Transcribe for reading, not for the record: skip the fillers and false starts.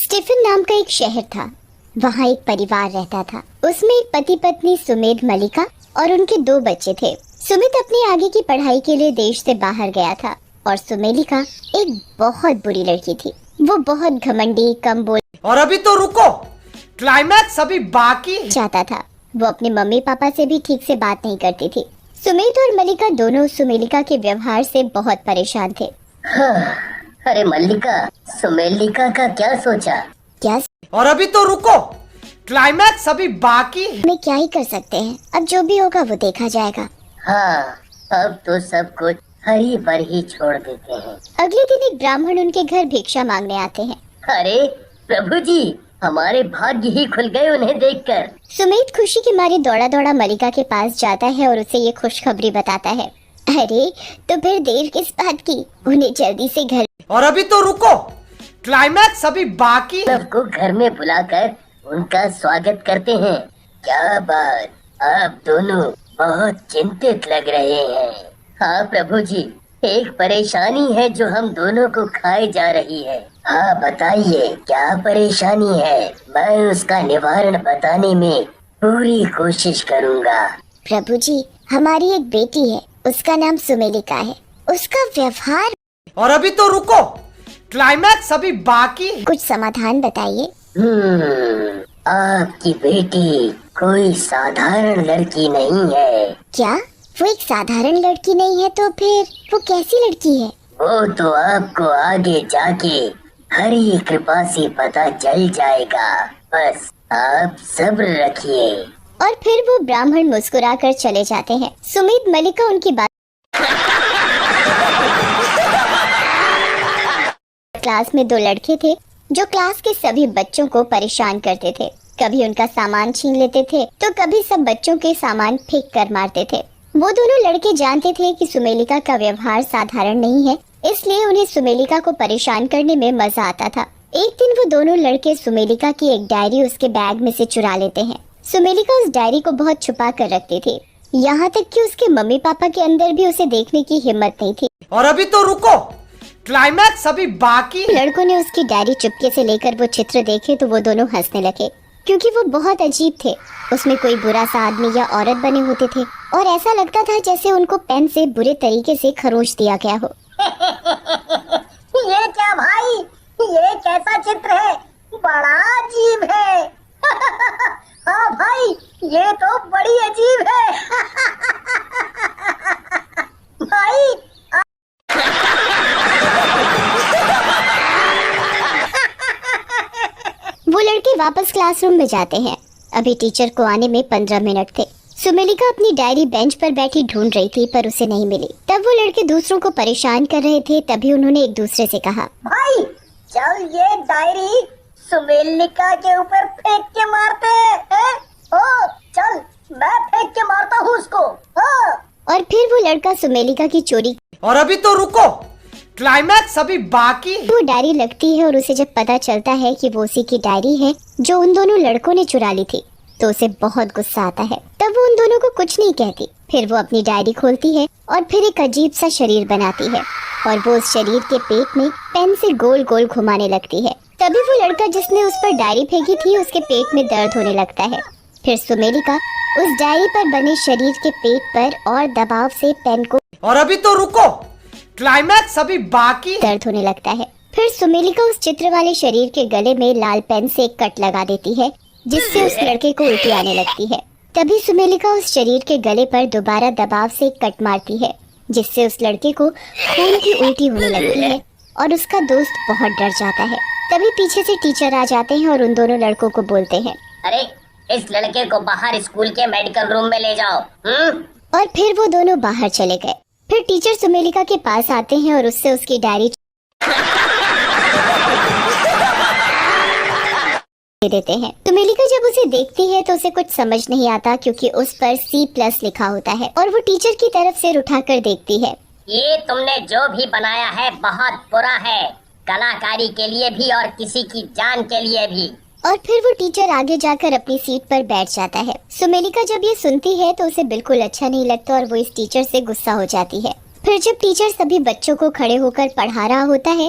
Stephen नाम का एक शहर था। वहाँ एक परिवार रहता था। उसमें एक पति पत्नी सुमेध मलिका और उनके 2 बच्चे थे। सुमित अपनी आगे की पढ़ाई के लिए देश से बाहर गया था और सुमेलिका एक बहुत बुरी लड़की थी। वो बहुत घमंडी, कम बोल और अभी तो रुको, क्लाइमैक्स अभी बाकी चाहता था। वो अपने मम्मी पापा से भी ठीक से बात नहीं करती थी। सुमित और मलिका दोनों सुमेलिका के व्यवहार से बहुत परेशान थे। अरे मल्लिका, सुमेलिका का क्या सोचा? क्या और अभी तो रुको, क्लाइमैक्स अभी बाकी में क्या ही कर सकते हैं, अब जो भी होगा वो देखा जाएगा। हाँ, अब तो सब कुछ हरी पर ही छोड़ देते हैं। अगले दिन एक ब्राह्मण उनके घर भिक्षा मांगने आते हैं। अरे प्रभु जी, हमारे भाग्य ही खुल गए उन्हें देखकर। सुमित खुशी के मारे दौड़ा दौड़ा मलिका के पास जाता है और उसे ये खुशखबरी बताता है। अरे तो फिर देर किस बात की, उन्हें जल्दी से घर। और अभी तो रुको, क्लाइमैक्स अभी बाकी सबको घर में बुलाकर उनका स्वागत करते हैं। क्या बात, आप दोनों बहुत चिंतित लग रहे हैं। हाँ प्रभु जी, एक परेशानी है जो हम दोनों को खाए जा रही है। हाँ बताइए, क्या परेशानी है? मैं उसका निवारण बताने में पूरी कोशिश करूँगा। प्रभु जी, हमारी एक बेटी है, उसका नाम सुमेलिका है। उसका व्यवहार। और अभी तो रुको, क्लाइमैक्स अभी बाकी कुछ समाधान बताइए। आपकी बेटी कोई साधारण लड़की नहीं है। क्या वो एक साधारण लड़की नहीं है तो फिर वो कैसी लड़की है? वो तो आपको आगे जाके हरी कृपा से पता चल जाएगा। बस आप सब्र रखिए। और फिर वो ब्राह्मण मुस्कुराकर चले जाते हैं। सुमित मलिका उनकी बात क्लास में 2 लड़के थे जो क्लास के सभी बच्चों को परेशान करते थे। कभी उनका सामान छीन लेते थे तो कभी सब बच्चों के सामान फेंक कर मारते थे। वो दोनों लड़के जानते थे कि सुमेलिका का व्यवहार साधारण नहीं है, इसलिए उन्हें सुमेलिका को परेशान करने में मजा आता था। एक दिन वो दोनों लड़के सुमेलिका की एक डायरी उसके बैग में से चुरा लेते हैं। सुमेलिका उस डायरी को बहुत छुपा कर रखती थी, यहाँ तक कि उसके मम्मी पापा के अंदर भी उसे देखने की हिम्मत नहीं थी। और अभी तो रुको, क्लाइमैक्स अभी बाकी लड़कों ने उसकी डायरी चुपके से लेकर वो चित्र देखे तो वो दोनों हंसने लगे, क्योंकि वो बहुत अजीब थे। उसमें कोई बुरा सा आदमी या औरत बने होते थे और ऐसा लगता था जैसे उनको पेन से बुरे तरीके से खरोच दिया गया हो। ये क्या भाई, ये कैसा चित्र है? बड़ा अजीब है। हाँ भाई, ये तो बड़ी अजीब है। भाई वो लड़के वापस क्लासरूम में जाते हैं। अभी टीचर को आने में 15 मिनट थे। सुमेलिका अपनी डायरी बेंच पर बैठी ढूंढ रही थी पर उसे नहीं मिली। तब वो लड़के दूसरों को परेशान कर रहे थे, तभी उन्होंने एक दूसरे से कहा, भाई चल ये डायरी सुमेलिका के ऊपर फेंक के मारते हैं। ओ चल, मैं फेंक के मारता हूँ उसको। और फिर वो लड़का सुमेलिका की चोरी। और अभी तो रुको, क्लाइमैक्स अभी बाकी वो डायरी लगती है और उसे जब पता चलता है कि वो उसी की डायरी है जो उन दोनों लड़कों ने चुरा ली थी, तो उसे बहुत गुस्सा आता है। तब वो उन दोनों को कुछ नहीं कहती। फिर वो अपनी डायरी खोलती है और फिर एक अजीब सा शरीर बनाती है और वो उस शरीर के पेट में पेन से गोल गोल घुमाने लगती है। तभी वो लड़का जिसने उस पर डायरी फेंकी थी, उसके पेट में दर्द होने लगता है। फिर सुमेलिका उस डायरी पर बने शरीर के पेट पर और दबाव से पेन को। और अभी तो रुको, क्लाइमैक्स अभी बाकी दर्द होने लगता है। फिर सुमेलिका उस चित्र वाले शरीर के गले में लाल पेन से एक कट लगा देती है, जिससे उस लड़के को उल्टी आने लगती है। तभी सुमेलिका उस शरीर के गले पर दोबारा दबाव से एक कट मारती है, जिससे उस लड़के को खून की उल्टी होने लगती है और उसका दोस्त बहुत डर जाता है। तभी पीछे से टीचर आ जाते हैं और उन दोनों लड़कों को बोलते हैं, अरे इस लड़के को बाहर स्कूल के मेडिकल रूम में ले जाओ। और फिर वो दोनों बाहर चले गए। फिर टीचर सुमेलिका के पास आते हैं और उससे उसकी डायरी दे देते हैं। सुमेलिका जब उसे देखती है तो उसे कुछ समझ नहीं आता, क्योंकि उस पर C+ लिखा होता है और वो टीचर की तरफ से उठाकर देखती है। ये तुमने जो भी बनाया है बहुत बुरा है, कलाकारी के लिए भी और किसी की जान के लिए भी। और फिर वो टीचर आगे जाकर अपनी सीट पर बैठ जाता है। सुमेलिका जब ये सुनती है तो उसे बिल्कुल अच्छा नहीं लगता और वो इस टीचर से गुस्सा हो जाती है। फिर जब टीचर सभी बच्चों को खड़े होकर पढ़ा रहा होता है